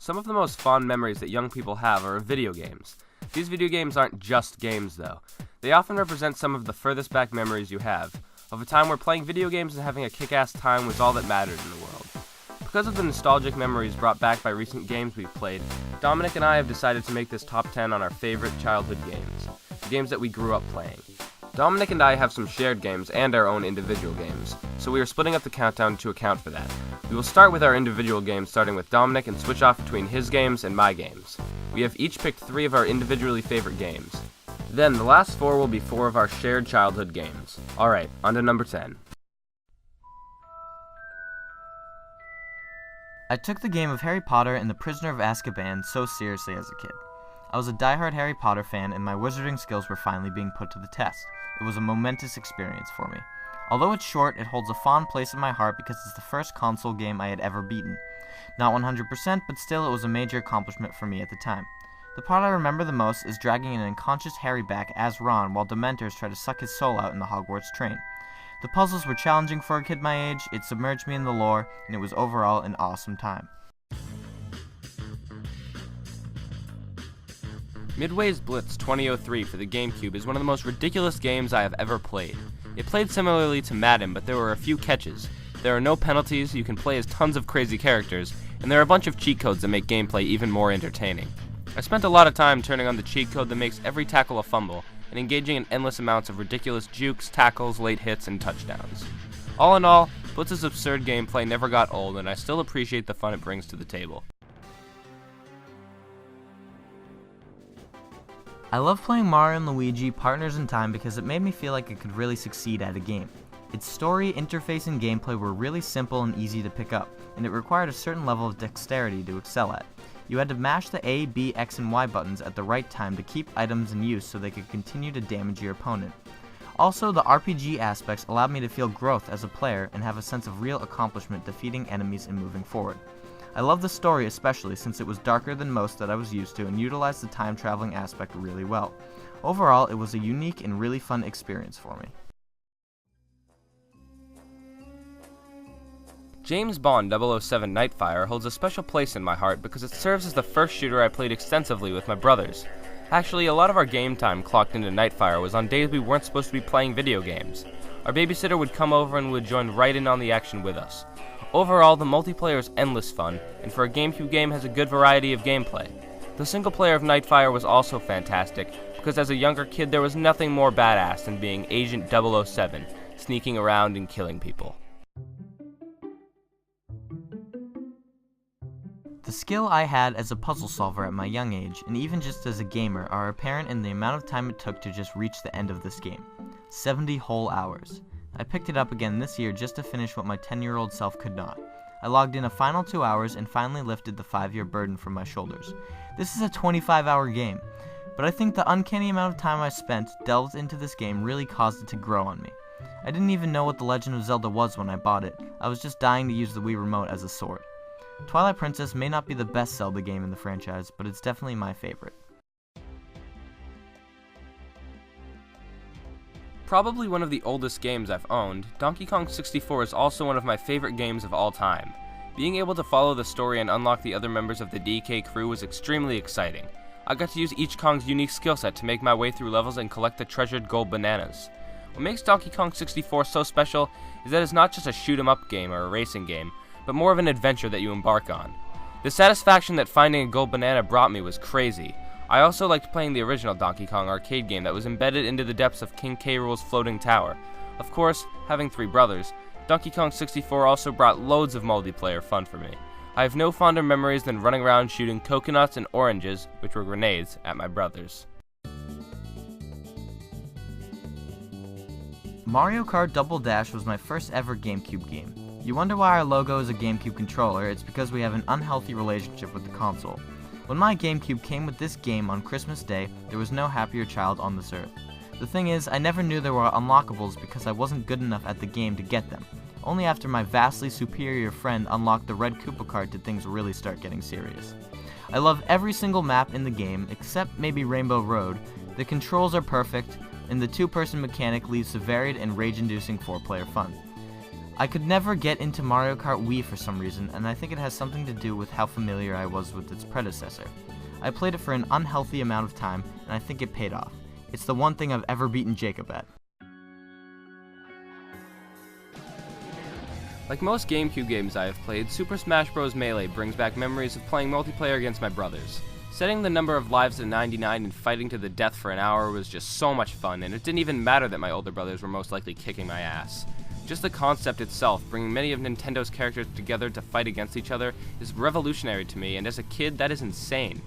Some of the most fond memories that young people have are of video games. These video games aren't just games, though. They often represent some of the furthest back memories you have, of a time where playing video games and having a kick-ass time was all that mattered in the world. Because of the nostalgic memories brought back by recent games we've played, Dominic and I have decided to make this top 10 on our favorite childhood games, the games that we grew up playing. Dominic and I have some shared games and our own individual games, so we are splitting up the countdown to account for that. We will start with our individual games, starting with Dominic, and switch off between his games and my games. We have each picked 3 of our individually favorite games. Then, the last 4 will be 4 of our shared childhood games. Alright, on to number 10. I took the game of Harry Potter and the Prisoner of Azkaban so seriously as a kid. I was a diehard Harry Potter fan, and my wizarding skills were finally being put to the test. It was a momentous experience for me. Although it's short, it holds a fond place in my heart because it's the first console game I had ever beaten. Not 100%, but still it was a major accomplishment for me at the time. The part I remember the most is dragging an unconscious Harry back as Ron while Dementors try to suck his soul out in the Hogwarts train. The puzzles were challenging for a kid my age, it submerged me in the lore, and it was overall an awesome time. Midway's Blitz 2003 for the GameCube is one of the most ridiculous games I have ever played. It played similarly to Madden, but there were a few catches. There are no penalties, you can play as tons of crazy characters, and there are a bunch of cheat codes that make gameplay even more entertaining. I spent a lot of time turning on the cheat code that makes every tackle a fumble, and engaging in endless amounts of ridiculous jukes, tackles, late hits, and touchdowns. All in all, Blitz's absurd gameplay never got old, and I still appreciate the fun it brings to the table. I love playing Mario and Luigi Partners in Time because it made me feel like I could really succeed at a game. Its story, interface, and gameplay were really simple and easy to pick up, and it required a certain level of dexterity to excel at. You had to mash the A, B, X, and Y buttons at the right time to keep items in use so they could continue to damage your opponent. Also, the RPG aspects allowed me to feel growth as a player and have a sense of real accomplishment defeating enemies and moving forward. I love the story especially since it was darker than most that I was used to and utilized the time traveling aspect really well. Overall, it was a unique and really fun experience for me. James Bond 007 Nightfire holds a special place in my heart because it serves as the first shooter I played extensively with my brothers. Actually, a lot of our game time clocked into Nightfire was on days we weren't supposed to be playing video games. Our babysitter would come over and would join right in on the action with us. Overall, the multiplayer is endless fun, and for a GameCube game has a good variety of gameplay. The single player of Nightfire was also fantastic, because as a younger kid there was nothing more badass than being Agent 007, sneaking around and killing people. The skill I had as a puzzle solver at my young age, and even just as a gamer, are apparent in the amount of time it took to just reach the end of this game. 70 whole hours. I picked it up again this year just to finish what my 10-year-old self could not. I logged in a final 2 hours and finally lifted the 5-year burden from my shoulders. This is a 25-hour game, but I think the uncanny amount of time I spent delved into this game really caused it to grow on me. I didn't even know what The Legend of Zelda was when I bought it. I was just dying to use the Wii Remote as a sword. Twilight Princess may not be the best Zelda game in the franchise, but it's definitely my favorite. Probably one of the oldest games I've owned, Donkey Kong 64 is also one of my favorite games of all time. Being able to follow the story and unlock the other members of the DK crew was extremely exciting. I got to use each Kong's unique skill set to make my way through levels and collect the treasured gold bananas. What makes Donkey Kong 64 so special is that it's not just a shoot-'em-up game or a racing game, but more of an adventure that you embark on. The satisfaction that finding a gold banana brought me was crazy. I also liked playing the original Donkey Kong arcade game that was embedded into the depths of King K. Rool's floating tower. Of course, having 3 brothers, Donkey Kong 64 also brought loads of multiplayer fun for me. I have no fonder memories than running around shooting coconuts and oranges, which were grenades, at my brothers. Mario Kart Double Dash was my first ever GameCube game. You wonder why our logo is a GameCube controller, it's because we have an unhealthy relationship with the console. When my GameCube came with this game on Christmas Day, there was no happier child on this earth. The thing is, I never knew there were unlockables because I wasn't good enough at the game to get them. Only after my vastly superior friend unlocked the red Koopa card did things really start getting serious. I love every single map in the game, except maybe Rainbow Road. The controls are perfect, and the 2-person mechanic leads to varied and rage-inducing 4-player fun. I could never get into Mario Kart Wii for some reason, and I think it has something to do with how familiar I was with its predecessor. I played it for an unhealthy amount of time, and I think it paid off. It's the one thing I've ever beaten Jacob at. Like most GameCube games I have played, Super Smash Bros. Melee brings back memories of playing multiplayer against my brothers. Setting the number of lives to 99 and fighting to the death for an hour was just so much fun, and it didn't even matter that my older brothers were most likely kicking my ass. Just the concept itself, bringing many of Nintendo's characters together to fight against each other, is revolutionary to me, and as a kid, that is insane.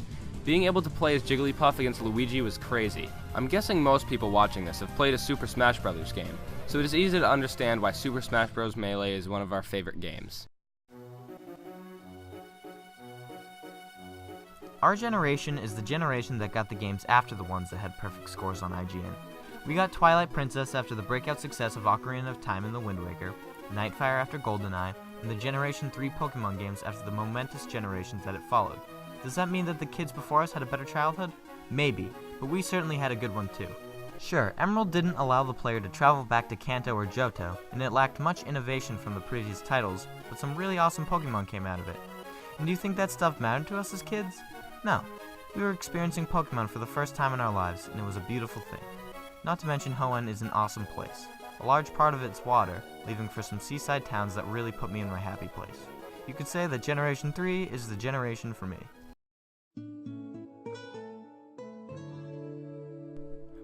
Being able to play as Jigglypuff against Luigi was crazy. I'm guessing most people watching this have played a Super Smash Bros. Game, so it is easy to understand why Super Smash Bros. Melee is one of our favorite games. Our generation is the generation that got the games after the ones that had perfect scores on IGN. We got Twilight Princess after the breakout success of Ocarina of Time and The Wind Waker, Nightfire after GoldenEye, and the Generation 3 Pokemon games after the momentous generations that it followed. Does that mean that the kids before us had a better childhood? Maybe, but we certainly had a good one too. Sure, Emerald didn't allow the player to travel back to Kanto or Johto, and it lacked much innovation from the previous titles, but some really awesome Pokemon came out of it. And do you think that stuff mattered to us as kids? No. We were experiencing Pokemon for the first time in our lives, and it was a beautiful thing. Not to mention Hoenn is an awesome place. A large part of it's water, leaving for some seaside towns that really put me in my happy place. You could say that Generation 3 is the generation for me.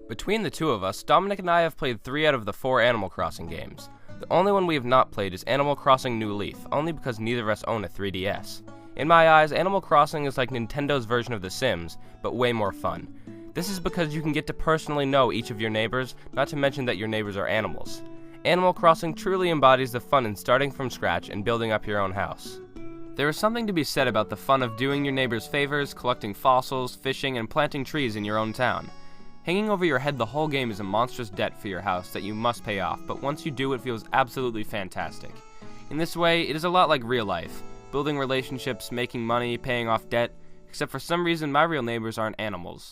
Between the two of us, Dominic and I have played 3 out of the 4 Animal Crossing games. The only one we have not played is Animal Crossing New Leaf, only because neither of us own a 3DS. In my eyes, Animal Crossing is like Nintendo's version of The Sims, but way more fun. This is because you can get to personally know each of your neighbors, not to mention that your neighbors are animals. Animal Crossing truly embodies the fun in starting from scratch and building up your own house. There is something to be said about the fun of doing your neighbors favors, collecting fossils, fishing, and planting trees in your own town. Hanging over your head the whole game is a monstrous debt for your house that you must pay off, but once you do, it feels absolutely fantastic. In this way, it is a lot like real life, building relationships, making money, paying off debt, except for some reason my real neighbors aren't animals.